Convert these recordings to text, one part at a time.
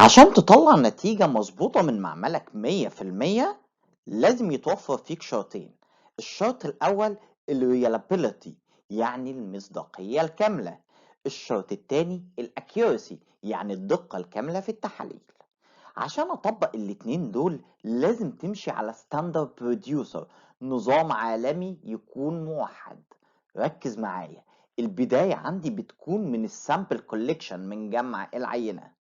عشان تطلع نتيجة مظبوطة من معملك 100% لازم يتوفر فيك شرطين. الشرط الأول ال reliability، يعني المصداقية الكاملة. الشرط التاني ال accuracy، يعني الدقة الكاملة في التحاليل. عشان أطبق الاتنين دول لازم تمشي على ستاندرد بروديوسر، نظام عالمي يكون موحد. ركز معايا، البداية عندي بتكون من السامبل كوليكشن، من جمع العينة.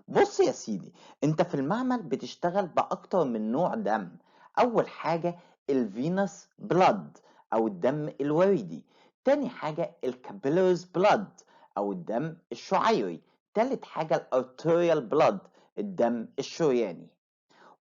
بص يا سيدي، انت في المعمل بتشتغل باكتر من نوع دم. اول حاجة الفينوس بلاد او الدم الوريدي. تاني حاجة الكابيلاريز بلاد او الدم الشعيري. تالت حاجة الارتريال بلاد، الدم الشرياني.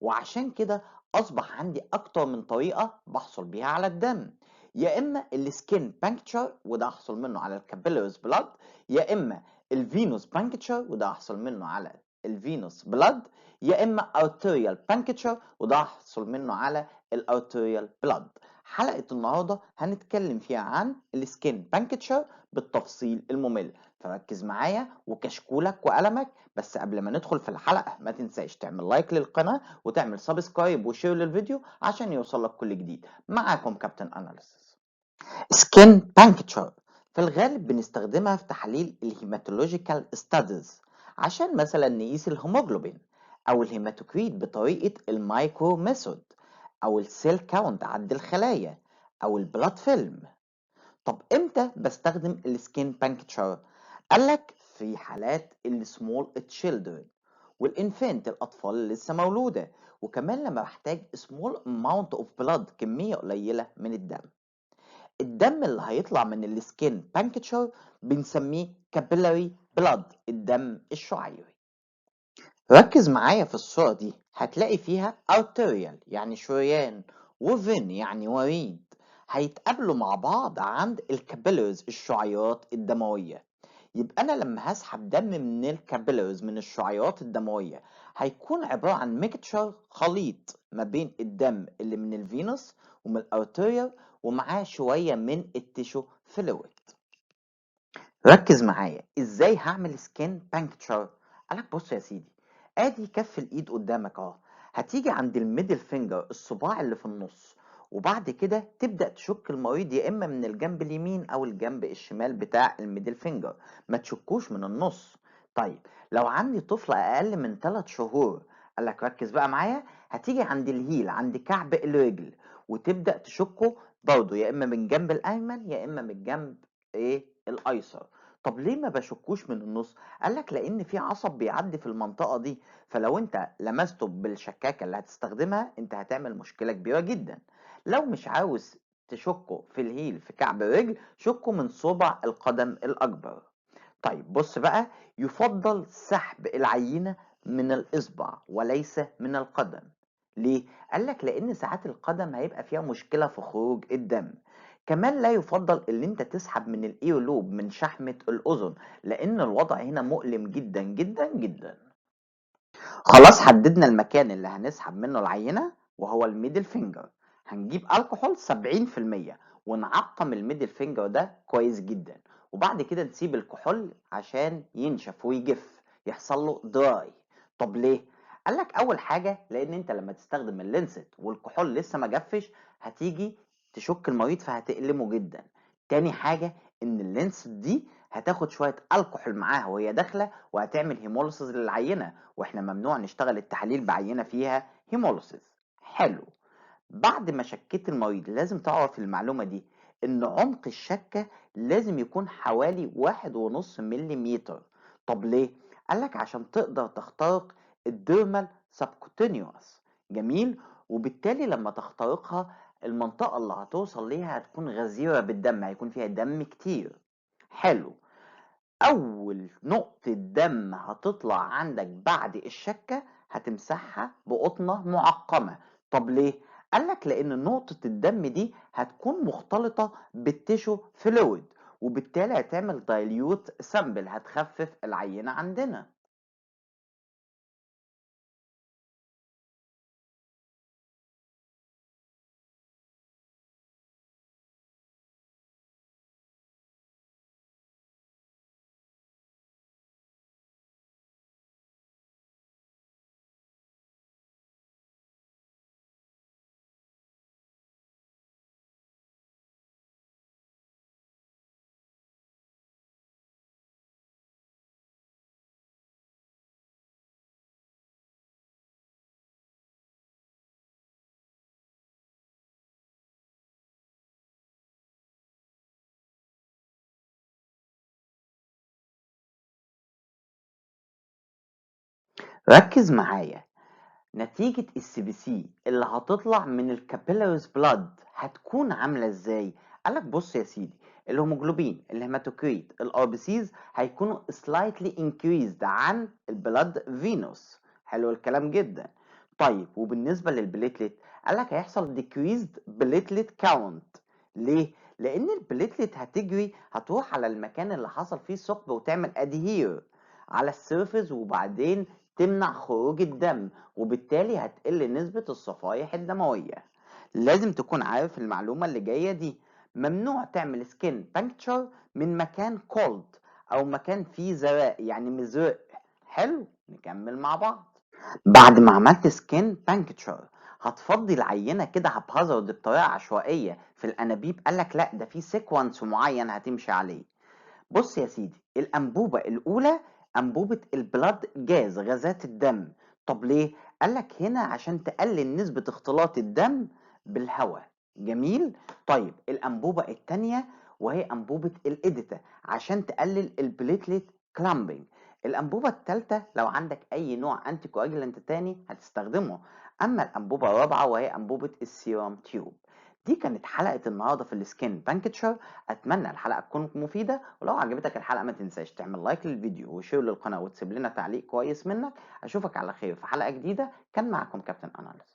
وعشان كده اصبح عندي اكتر من طريقة بحصل بيها على الدم. يا اما السكين بانكتشر وده احصل منه على الكابيلاريز بلاد، يا اما الفينوس بانكتشر وده احصل منه على الفينوس بلاد، يا اما ارتريال بانكتشر وده احصل منه على الارتريال بلاد. حلقة النهاردة هنتكلم فيها عن السكين بانكتشر بالتفصيل الممل، فركز معايا وكشكولك وقلمك. بس قبل ما ندخل في الحلقة ما تنساش تعمل لايك للقناة وتعمل سبسكرايب وشير للفيديو عشان يوصلك كل جديد. معاكم كابتن اناليسيس. سكين بانكتشر في الغالب بنستخدمها في تحليل الهيماتولوجيكال ستاديز، عشان مثلا نقيس الهيموجلوبين او الهيماتوكريت بطريقة المايكرو ميثود، او السيل كاونت عد الخلايا، او البلاد فيلم. طب امتى بستخدم السكين بانكتشر؟ قالك في حالات السمول تشيلدرن والانفانت، الاطفال اللي لسه مولوده، وكمان لما بحتاج سمول اماونت اوف بلاد، كميه قليله من الدم. الدم اللي هيطلع من السكين بانكتشر بنسميه كابيلاري بلاد، الدم الشعيري. ركز معايا في الصورة دي، هتلاقي فيها arterial يعني شريان، وفين يعني وريد، هيتقابلوا مع بعض عند الكابيلرز الشعيرات الدموية. يبقى أنا لما هسحب دم من الكابيلرز من الشعيرات الدموية هيكون عبارة عن ميكتشر، خليط ما بين الدم اللي من الفينوس ومن الارتيريال ومعاه شوية من التيشو فلويد. ركز معايا ازاي هعمل سكين بانكتشر. قالك بص يا سيدي، ادي كف الايد قدامك اهو. هتيجي عند الميدل فينجر، الصباع اللي في النص، وبعد كده تبدأ تشك المريض يا اما من الجنب اليمين او الجنب الشمال بتاع الميدل فينجر، ما تشكوش من النص. طيب لو عندي طفل اقل من 3 شهور، قالك ركز بقى معايا، هتيجي عند الهيل عند كعب الرجل وتبدأ تشكه برضه يا اما من الجنب الايمن يا اما من الجنب الايسر. طب ليه ما بشكوش من النص؟ قالك لان في عصب بيعدي في المنطقة دي، فلو انت لمسته بالشكاكة اللي هتستخدمها انت هتعمل مشكلة كبيرة جدا. لو مش عاوز تشكه في الهيل في كعب الرجل، شكه من صبع القدم الاكبر. طيب بص بقى، يفضل سحب العينة من الإصبع وليس من القدم. ليه؟ قالك لأن ساعات القدم هيبقى فيها مشكلة في خروج الدم. كمان لا يفضل ان انت تسحب من الايولوب، من شحمة الأذن، لأن الوضع هنا مؤلم جدا جدا جدا. خلاص حددنا المكان اللي هنسحب منه العينة وهو الميدل فينجر. هنجيب الكحول 70% ونعقم الميدل فينجر ده كويس جدا، وبعد كده نسيب الكحول عشان ينشف ويجف، يحصل له دراي. طب ليه؟ قالك اول حاجة لان انت لما تستخدم اللينست والكحول لسه ما جفش هتيجي تشك المريض فهتألمه جدا. تاني حاجة ان اللينست دي هتاخد شوية الكحول معاها وهي داخلة وهتعمل هيموليسيس للعينة، واحنا ممنوع نشتغل التحاليل بعينة فيها هيموليسيس. حلو. بعد ما شكيت المريض لازم تعرف المعلومة دي، ان عمق الشكة لازم يكون حوالي 1.5 مليمتر. طب ليه؟ قالك عشان تقدر تخترق الديرمال سبكوتينيوس. جميل. وبالتالي لما تخترقها المنطقة اللي هتوصل ليها هتكون غزيرة بالدم، هيكون فيها دم كتير. حلو. أول نقطة دم هتطلع عندك بعد الشكة هتمسحها بقطنة معقمة. طب ليه؟ قالك لأن نقطة الدم دي هتكون مختلطة بالتيشو فلويد، وبالتالي هتعمل دايليوت سامبل، هتخفف العينة عندنا. ركز معايا. نتيجة السي بي سي اللي هتطلع من الكابيلاريز بلاد هتكون عاملة ازاي؟ قالك بص يا سيدي، الهيموجلوبين، الهيماتوكريت، الار بي سيز هيكونوا slightly increased عن البلاد فينوس. حلو الكلام جدا. طيب وبالنسبة للبليتلت قالك هيحصل decreased platelet count. ليه؟ لأن البليتلت هتجري هتروح على المكان اللي حصل فيه الثقب وتعمل adhere على السيرفز وبعدين تمنع خروج الدم، وبالتالي هتقل نسبة الصفائح الدموية. لازم تكون عارف المعلومة اللي جاية دي. ممنوع تعمل سكين بانكتشر من مكان كولد أو مكان فيه زرق يعني مزرق. حلو، نكمل مع بعض. بعد ما عملت سكين بانكتشر هتفضي العينة كده هبهزرد بطريقة عشوائية في الأنابيب؟ قالك لأ، ده في سيكونس معين هتمشي عليه. بص يا سيدي، الأنبوبة الأولى أنبوبة البلاد جاز، غازات الدم. طب ليه؟ قالك هنا عشان تقلل نسبة اختلاط الدم بالهواء. جميل. طيب الأنبوبة التانية وهي أنبوبة الإيديتا عشان تقلل البليتليت كلامبينج. الأنبوبة التالتة لو عندك أي نوع أنتي كواجلانت تاني هتستخدمه. أما الأنبوبة الرابعة وهي أنبوبة السيرام تيوب. دي كانت حلقة النهاردة في السكين بانكتشر. اتمنى الحلقه تكون مفيده، ولو عجبتك الحلقه ما تنساش تعمل لايك للفيديو وشير للقناه وتسيب لنا تعليق كويس منك. اشوفك على خير في حلقه جديده. كان معكم كابتن اناليز.